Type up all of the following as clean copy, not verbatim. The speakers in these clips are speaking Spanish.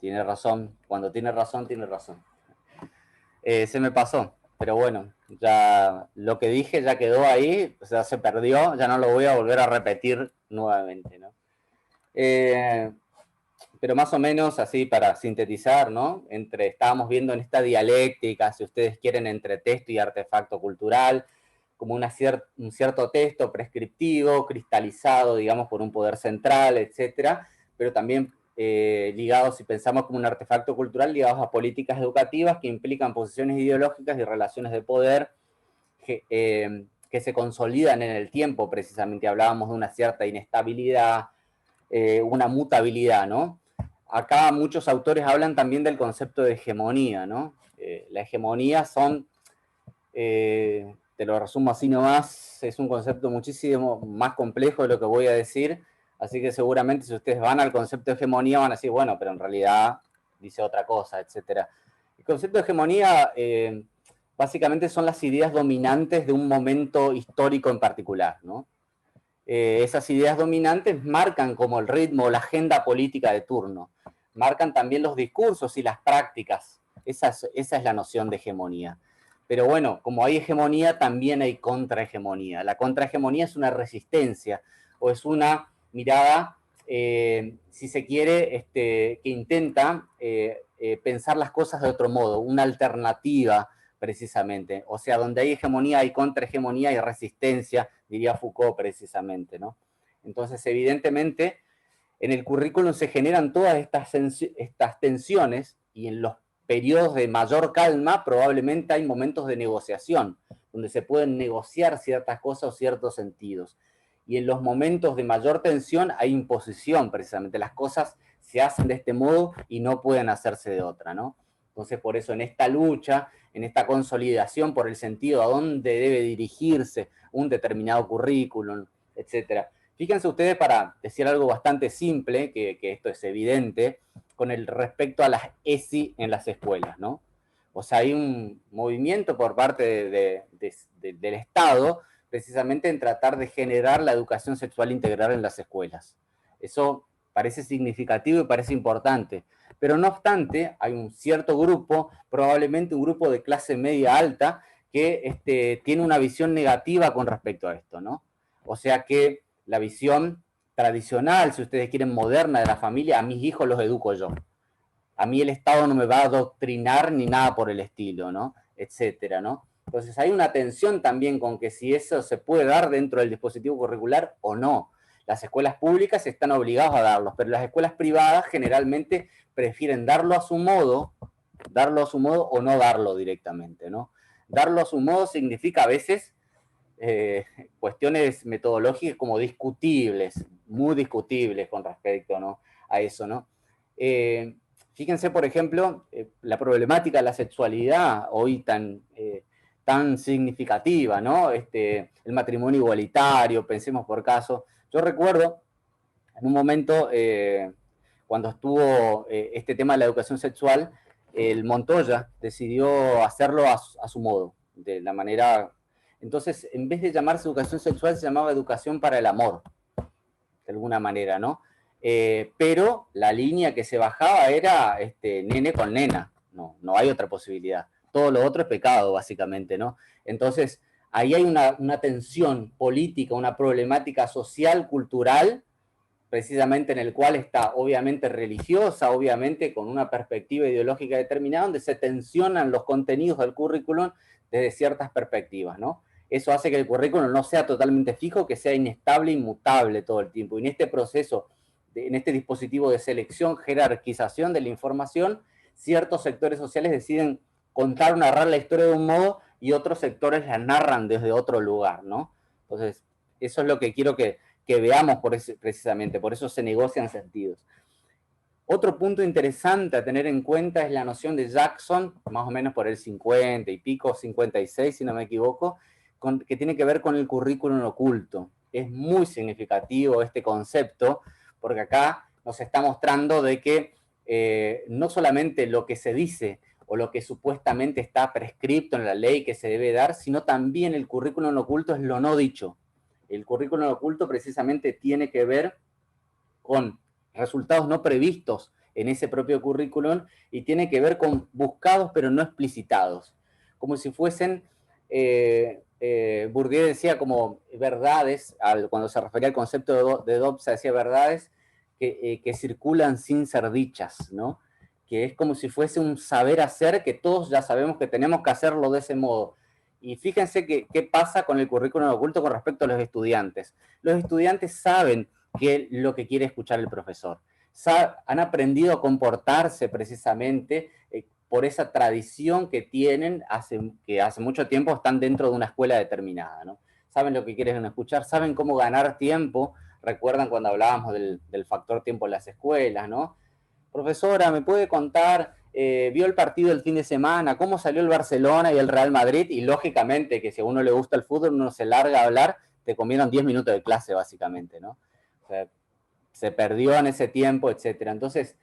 tiene razón. Cuando tiene razón, tiene razón. Se me pasó, pero bueno, ya lo que dije ya quedó ahí, o sea, se perdió, ya no lo voy a volver a repetir nuevamente, ¿no? Pero más o menos así para sintetizar, ¿no? Estábamos viendo en esta dialéctica, si ustedes quieren, entre texto y artefacto cultural, como un cierto texto prescriptivo, cristalizado, digamos, por un poder central, etcétera, pero también ligados, si pensamos como un artefacto cultural, ligados a políticas educativas que implican posiciones ideológicas y relaciones de poder que se consolidan en el tiempo, precisamente hablábamos de una cierta inestabilidad, una mutabilidad, ¿no? Acá muchos autores hablan también del concepto de hegemonía, ¿no? La hegemonía te lo resumo así nomás, es un concepto muchísimo más complejo de lo que voy a decir, así que seguramente si ustedes van al concepto de hegemonía van a decir, bueno, pero en realidad dice otra cosa, etc. El concepto de hegemonía básicamente son las ideas dominantes de un momento histórico en particular, ¿no? Esas ideas dominantes marcan como el ritmo, la agenda política de turno, marcan también los discursos y las prácticas, esa es la noción de hegemonía. Pero bueno, como hay hegemonía, también hay contrahegemonía. La contrahegemonía es una resistencia o es una mirada, si se quiere, que intenta pensar las cosas de otro modo, una alternativa precisamente. O sea, donde hay hegemonía, hay contrahegemonía y resistencia, diría Foucault precisamente, ¿no? Entonces, evidentemente, en el currículum se generan todas estas tensiones y en los periodos de mayor calma probablemente hay momentos de negociación, donde se pueden negociar ciertas cosas o ciertos sentidos. Y en los momentos de mayor tensión hay imposición, precisamente. Las cosas se hacen de este modo y no pueden hacerse de otra, ¿no? Entonces, por eso en esta lucha, en esta consolidación por el sentido a dónde debe dirigirse un determinado currículum, etcétera. Fíjense ustedes, para decir algo bastante simple, que esto es evidente, con el respecto a las ESI en las escuelas, ¿no? O sea, hay un movimiento por parte del Estado precisamente en tratar de generar la educación sexual integral en las escuelas. Eso parece significativo y parece importante. Pero no obstante, hay un cierto grupo, probablemente un grupo de clase media alta, que tiene una visión negativa con respecto a esto, ¿no? O sea que la visión tradicional, si ustedes quieren, moderna de la familia, a mis hijos los educo yo. A mí el Estado no me va a adoctrinar ni nada por el estilo, ¿no? Etcétera, ¿no? Entonces hay una tensión también con que si eso se puede dar dentro del dispositivo curricular o no. Las escuelas públicas están obligadas a darlos, pero las escuelas privadas generalmente prefieren darlo a su modo o no darlo directamente, ¿no? Darlo a su modo significa a veces cuestiones metodológicas como discutibles, muy discutibles con respecto, ¿no?, a eso, ¿no? Fíjense, por ejemplo, la problemática de la sexualidad hoy tan significativa, ¿no? El matrimonio igualitario, pensemos por caso. Yo recuerdo en un momento, cuando estuvo este tema de la educación sexual, el Montoya decidió hacerlo a su modo, de la manera. Entonces, en vez de llamarse educación sexual, se llamaba educación para el amor, de alguna manera, ¿no? Pero la línea que se bajaba era nene con nena, no hay otra posibilidad. Todo lo otro es pecado, básicamente, ¿no? Entonces, ahí hay una tensión política, una problemática social, cultural, precisamente en el cual está obviamente religiosa, obviamente con una perspectiva ideológica determinada, donde se tensionan los contenidos del currículum desde ciertas perspectivas, ¿no? Eso hace que el currículum no sea totalmente fijo, que sea inestable, inmutable todo el tiempo. Y en este proceso, en este dispositivo de selección, jerarquización de la información, ciertos sectores sociales deciden contar o narrar la historia de un modo y otros sectores la narran desde otro lugar, ¿no? Entonces, eso es lo que quiero que veamos precisamente, por eso se negocian sentidos. Otro punto interesante a tener en cuenta es la noción de Jackson, más o menos por el 50 y pico, 56 si no me equivoco, que tiene que ver con el currículum oculto. Es muy significativo este concepto, porque acá nos está mostrando de que no solamente lo que se dice o lo que supuestamente está prescripto en la ley que se debe dar, sino también el currículum oculto es lo no dicho. El currículum oculto precisamente tiene que ver con resultados no previstos en ese propio currículum y tiene que ver con buscados pero no explicitados, como si fuesen, Bourdieu decía como verdades, cuando se refería al concepto de Dobbs, decía verdades que circulan sin ser dichas, ¿no? Que es como si fuese un saber hacer que todos ya sabemos que tenemos que hacerlo de ese modo. Y fíjense qué pasa con el currículum oculto con respecto a los estudiantes. Los estudiantes saben lo que quiere escuchar el profesor. Han aprendido a comportarse precisamente por esa tradición que tienen, que hace mucho tiempo están dentro de una escuela determinada, ¿no? Saben lo que quieren escuchar, saben cómo ganar tiempo. Recuerdan cuando hablábamos del factor tiempo en las escuelas, ¿no? Profesora, ¿me puede contar, vio el partido el fin de semana, cómo salió el Barcelona y el Real Madrid? Y lógicamente que si a uno le gusta el fútbol, uno se larga a hablar, te comieron 10 minutos de clase básicamente, ¿no? O sea, se perdió en ese tiempo, etcétera. Entonces,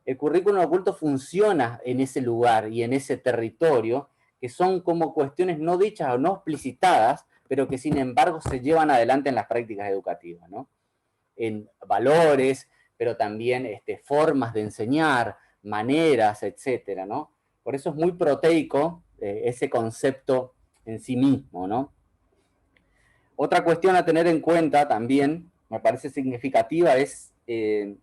el currículum oculto funciona en ese lugar y en ese territorio, que son como cuestiones no dichas o no explicitadas, pero que sin embargo se llevan adelante en las prácticas educativas, ¿no? En valores, pero también formas de enseñar, maneras, etcétera, ¿no? Por eso es muy proteico ese concepto en sí mismo, ¿no? Otra cuestión a tener en cuenta también, me parece significativa, es que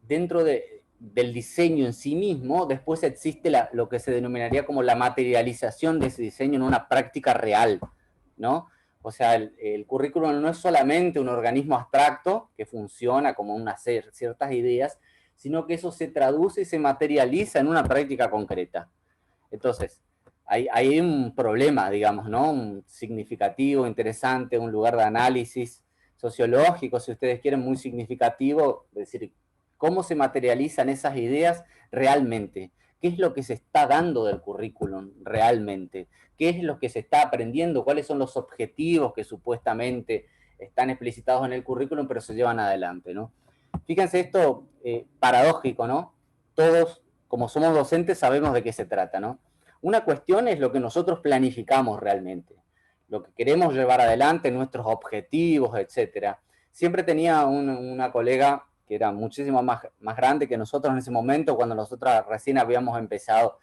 dentro del diseño en sí mismo, después existe lo que se denominaría como la materialización de ese diseño en una práctica real, ¿no? O sea, el currículum no es solamente un organismo abstracto que funciona como ciertas ideas, sino que eso se traduce y se materializa en una práctica concreta. Entonces, hay un problema, digamos, ¿no? Un significativo, interesante, un lugar de análisis sociológico, si ustedes quieren, muy significativo, es decir, cómo se materializan esas ideas realmente, qué es lo que se está dando del currículum realmente, qué es lo que se está aprendiendo, cuáles son los objetivos que supuestamente están explicitados en el currículum, pero se llevan adelante, ¿no? Fíjense esto paradójico, ¿no? Todos, como somos docentes, sabemos de qué se trata, ¿no? Una cuestión es lo que nosotros planificamos realmente, lo que queremos llevar adelante, nuestros objetivos, etcétera. Siempre tenía una colega que era muchísimo más grande que nosotros en ese momento, cuando nosotros recién habíamos empezado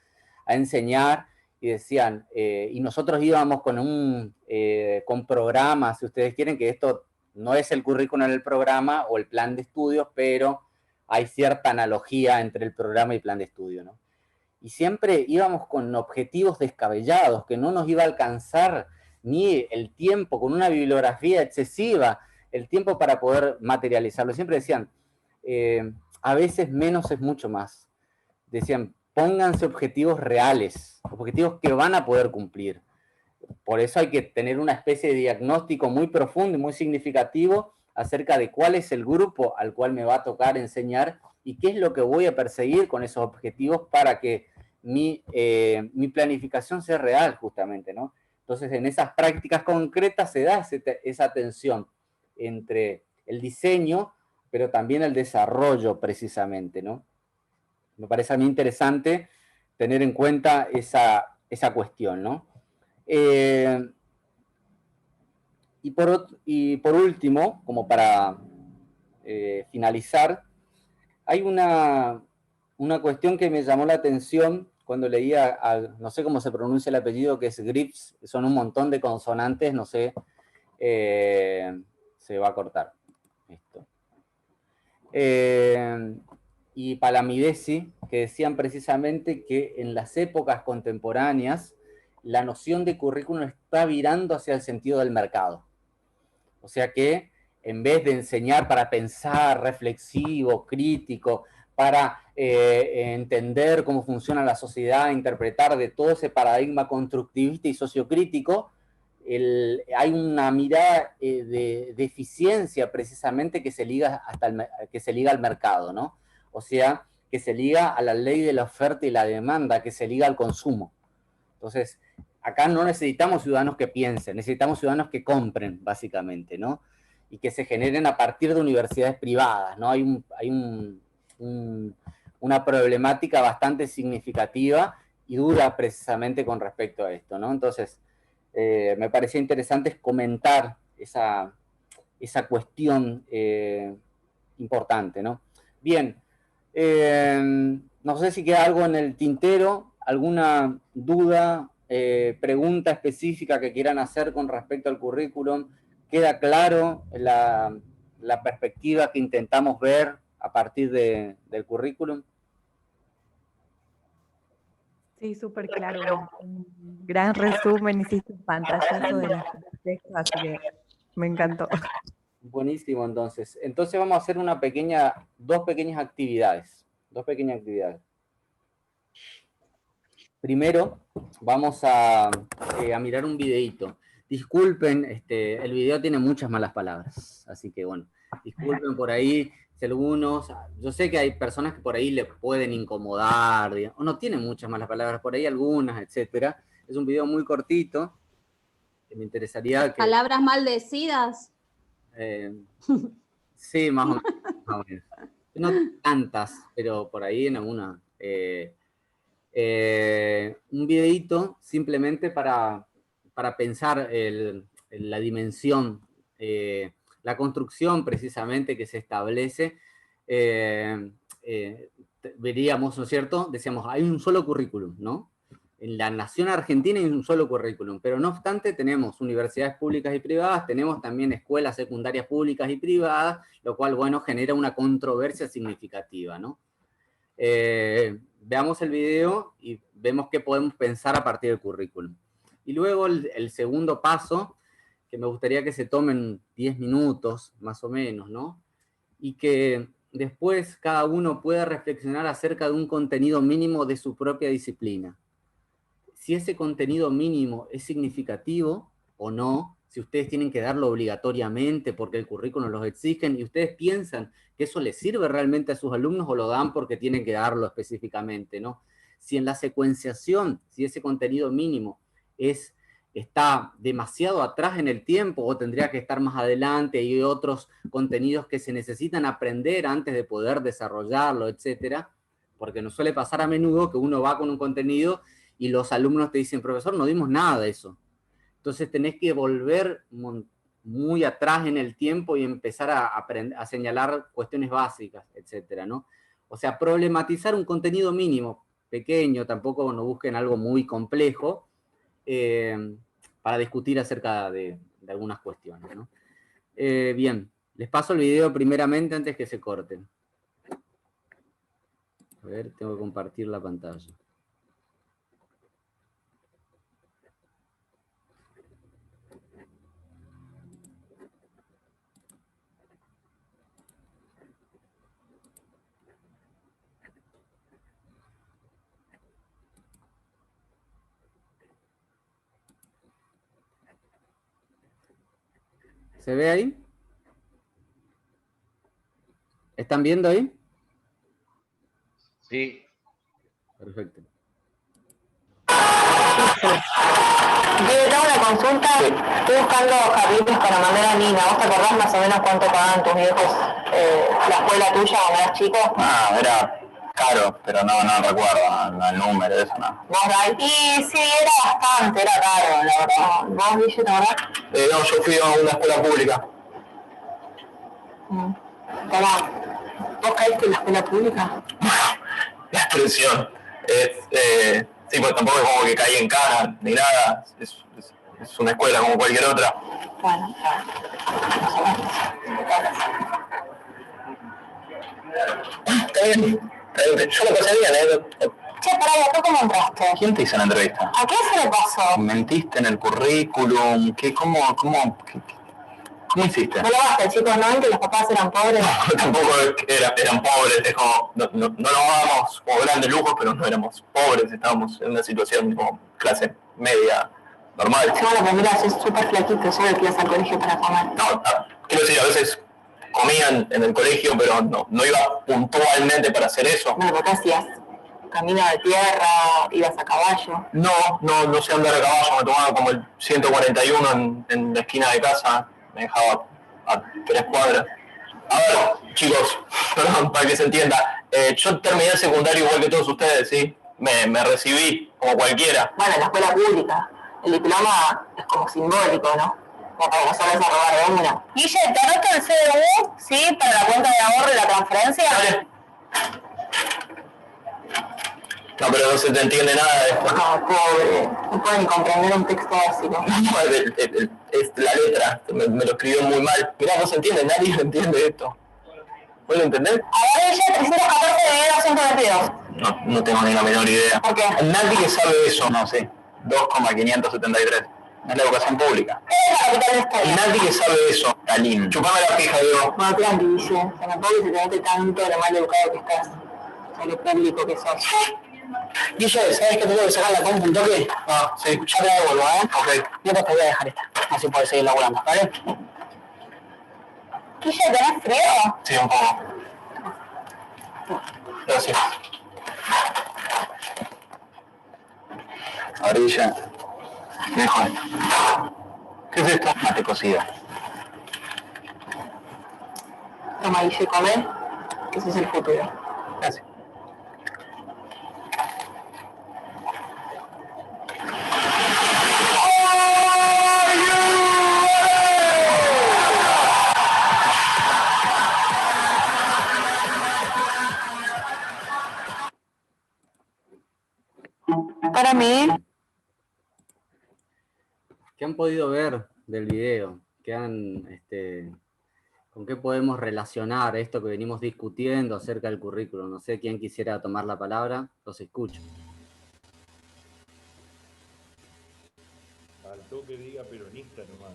a enseñar, y decían, y nosotros íbamos con programas, si ustedes quieren, que esto no es el currículum del programa o el plan de estudios, pero hay cierta analogía entre el programa y el plan de estudio, ¿no? Y siempre íbamos con objetivos descabellados, que no nos iba a alcanzar ni el tiempo, con una bibliografía excesiva, el tiempo para poder materializarlo. Siempre decían, a veces menos es mucho más. Decían, pónganse objetivos reales, objetivos que van a poder cumplir. Por eso hay que tener una especie de diagnóstico muy profundo y muy significativo acerca de cuál es el grupo al cual me va a tocar enseñar y qué es lo que voy a perseguir con esos objetivos para que mi planificación sea real, justamente, ¿no? Entonces, en esas prácticas concretas se da esa tensión entre el diseño, pero también el desarrollo, precisamente, ¿no? Me parece a mí interesante tener en cuenta esa cuestión, ¿no? Eh, y por último, como para finalizar, hay una cuestión que me llamó la atención cuando leía, no sé cómo se pronuncia el apellido, que es Grips, son un montón de consonantes, no sé, se va a cortar esto. Y Palamidesi, que decían precisamente que en las épocas contemporáneas la noción de currículum está virando hacia el sentido del mercado. O sea que en vez de enseñar para pensar, reflexivo, crítico, para entender cómo funciona la sociedad, interpretar de todo ese paradigma constructivista y sociocrítico, hay una mirada de eficiencia precisamente que se liga que se liga al mercado, ¿no? O sea, que se liga a la ley de la oferta y la demanda, que se liga al consumo. Entonces, acá no necesitamos ciudadanos que piensen, necesitamos ciudadanos que compren, básicamente, ¿no? Y que se generen a partir de universidades privadas, ¿no? Una problemática bastante significativa y dura precisamente con respecto a esto, ¿no? Entonces, me parecía interesante comentar esa cuestión importante, ¿no? Bien. No sé si queda algo en el tintero, alguna duda, pregunta específica que quieran hacer con respecto al currículum. ¿Queda claro la perspectiva que intentamos ver a partir del currículum? Sí, súper claro. Un gran resumen, hiciste un pantallazo de las textos, así que me encantó. Buenísimo, entonces. Entonces vamos a hacer dos pequeñas actividades. Primero, vamos a mirar un videíto. Disculpen, el video tiene muchas malas palabras, así que bueno, disculpen por ahí si algunos, yo sé que hay personas que por ahí le pueden incomodar, digamos, o no tienen muchas malas palabras, por ahí algunas, etcétera. Es un video muy cortito, que me interesaría que... ¿Palabras maldecidas? Sí, más o menos. No tantas, pero por ahí en alguna... un videíto simplemente para pensar la dimensión, la construcción precisamente que se establece. Veríamos, ¿no es cierto? Decíamos, hay un solo currículum, ¿no? En la nación argentina hay un solo currículum, pero no obstante tenemos universidades públicas y privadas, tenemos también escuelas secundarias públicas y privadas, lo cual, bueno, genera una controversia significativa, ¿no? Veamos el video y vemos qué podemos pensar a partir del currículum. Y luego el segundo paso, que me gustaría que se tomen 10 minutos, más o menos, ¿no? Y que después cada uno pueda reflexionar acerca de un contenido mínimo de su propia disciplina. Si ese contenido mínimo es significativo o no, si ustedes tienen que darlo obligatoriamente porque el currículum los exigen y ustedes piensan que eso les sirve realmente a sus alumnos o lo dan porque tienen que darlo específicamente, ¿no? Si en la secuenciación, si ese contenido mínimo está demasiado atrás en el tiempo o tendría que estar más adelante y hay otros contenidos que se necesitan aprender antes de poder desarrollarlo, etcétera, porque nos suele pasar a menudo que uno va con un contenido y los alumnos te dicen, profesor, no dimos nada de eso. Entonces tenés que volver muy atrás en el tiempo y empezar a señalar cuestiones básicas, etcétera, ¿no? O sea, problematizar un contenido mínimo, pequeño, tampoco no busquen algo muy complejo, para discutir acerca de algunas cuestiones, ¿no? Bien, les paso el video primeramente antes que se corten. A ver, tengo que compartir la pantalla. ¿Se ve ahí? ¿Están viendo ahí? Sí. Perfecto. Tengo una consulta. Estoy buscando jardines para mandar a Nina. ¿Vos te acordás más o menos cuánto pagaban tus viejos la escuela tuya cuando eras chico? Ah, era caro, pero no recuerdo el número, eso no. Y sí, era bastante, era caro, la verdad. ¿Vos, Guille, te acordás? No, yo fui a una escuela pública. Pará, ¿vos caíste en la escuela pública? La expresión es... sí, pues tampoco es como que caí en cana ni nada. Es una escuela como cualquier otra. Bueno, Está bien. Yo lo pasé bien, Che, pará, ¿y acá cómo entraste? ¿Quién te hizo la entrevista? ¿A qué se le pasó? ¿Mentiste en el currículum? ¿Cómo hiciste? No lo basta, chicos, ¿no ven que los papás eran pobres? No, tampoco eran pobres, es como, no nos dábamos como grandes lujos, pero no éramos pobres, estábamos en una situación como clase media, normal. Sí, bueno, pues mira, sos súper flaquito, solo que ibas al colegio para comer. No, quiero decir, a veces comían en el colegio, pero no iba puntualmente para hacer eso. Bueno, ¿qué hacías? ¿Camino de tierra? ¿Ibas a caballo? No sé andar a caballo, me tomaba como el 141 en la esquina de casa, me dejaba a 3 cuadras. A ver, chicos, perdón, para que se entienda, yo terminé el secundario igual que todos ustedes, ¿sí? Me recibí como cualquiera. Bueno, en la escuela pública, el diploma es como simbólico, ¿no? Como para que no salgas a robar de una. Guille, ¿te anoto el CDU, sí, para la cuenta de ahorro y la transferencia? Dale, No, pero no se te entiende nada de esto. No, pobre. No pueden comprender un texto básico. Es la letra, me lo escribió muy mal. Mirá, no se entiende, nadie entiende esto. ¿Vos lo entendés? A ver, ella 314 dividido 122. No tengo ni la menor idea. ¿Por qué? Nadie que sabe eso, no sé. 2,573. Es la educación pública. ¿Qué es la capital de Y España? nadie que sabe eso. Talín. Chupame la pija, Diego. No, Atlanti dice. Se me puede que se te note tanto lo mal educado que estás. O lo público que sos. Guille, ¿sabes que tengo que sacar la compu un toque? Ah, sí. Ya te la devuelvo, ¿eh? Ok. Yo te voy a dejar esta. Así puedes seguir laburando, ¿vale? Guille, ¿tenés frío? Sí, un poco. Gracias. Orilla. Dejo esto. ¿Qué es esto? Mate cocido. Toma, Guille, come. Ese es el futuro. Gracias. Para mí, ¿Qué han podido ver del video? ¿Con qué podemos relacionar esto que venimos discutiendo acerca del currículum? No sé quién quisiera tomar la palabra, los escucho. Faltó que diga peronista nomás.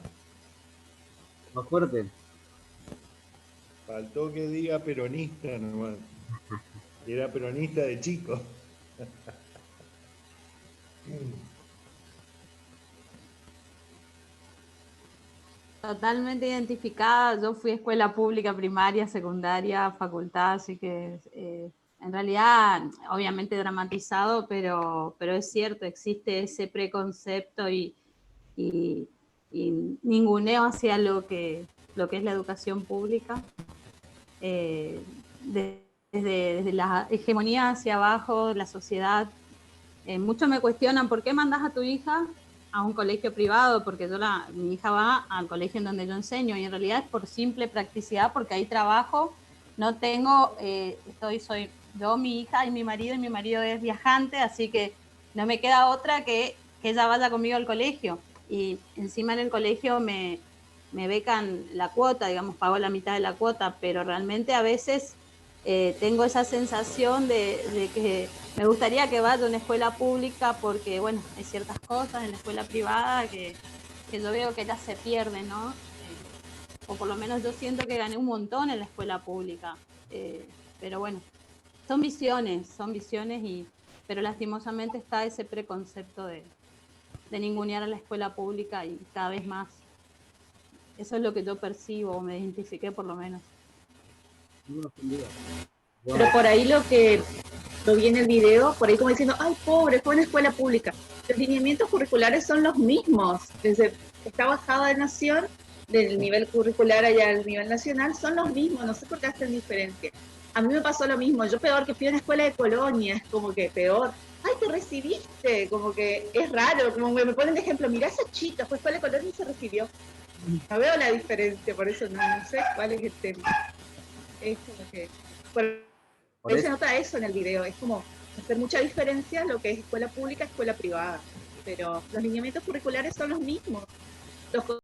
Más fuerte. Faltó que diga peronista nomás. Era peronista de chico. Totalmente identificada. Yo fui a escuela pública, primaria, secundaria, facultad, así que en realidad, obviamente dramatizado, pero es cierto, existe ese preconcepto y ninguneo hacia lo que es la educación pública. Desde la hegemonía hacia abajo, la sociedad. Muchos me cuestionan, ¿por qué mandas a tu hija a un colegio privado? Porque mi hija va al colegio en donde yo enseño, y en realidad es por simple practicidad, porque hay trabajo. No tengo, soy yo, mi hija y mi marido es viajante, así que no me queda otra que ella vaya conmigo al colegio. Y encima en el colegio me becan la cuota, digamos, pago la mitad de la cuota, pero realmente a veces tengo esa sensación de que me gustaría que vaya a una escuela pública, porque, bueno, hay ciertas cosas en la escuela privada que yo veo que ellas se pierden, ¿no? O por lo menos yo siento que gané un montón en la escuela pública. Pero bueno, son visiones, pero lastimosamente está ese preconcepto de ningunear a la escuela pública, y cada vez más. Eso es lo que yo percibo, o me identifiqué por lo menos. Pero por ahí lo vi en el video, por ahí como diciendo, ay, pobre, fue en escuela pública. Los lineamientos curriculares son los mismos. Desde esta bajada de nación, del nivel curricular allá al nivel nacional, son los mismos. No sé por qué hacen diferencia. A mí me pasó lo mismo. Yo peor que fui a una escuela de colonia, es como que peor. Ay, te recibiste, como que es raro, como me ponen de ejemplo, mirá esa chica, fue a escuela de colonia y se recibió. No veo la diferencia, por eso no sé cuál es el tema. Es como que por ahí se nota eso en el video, es como hacer mucha diferencia lo que es escuela pública, escuela privada, pero los lineamientos curriculares son los mismos. Los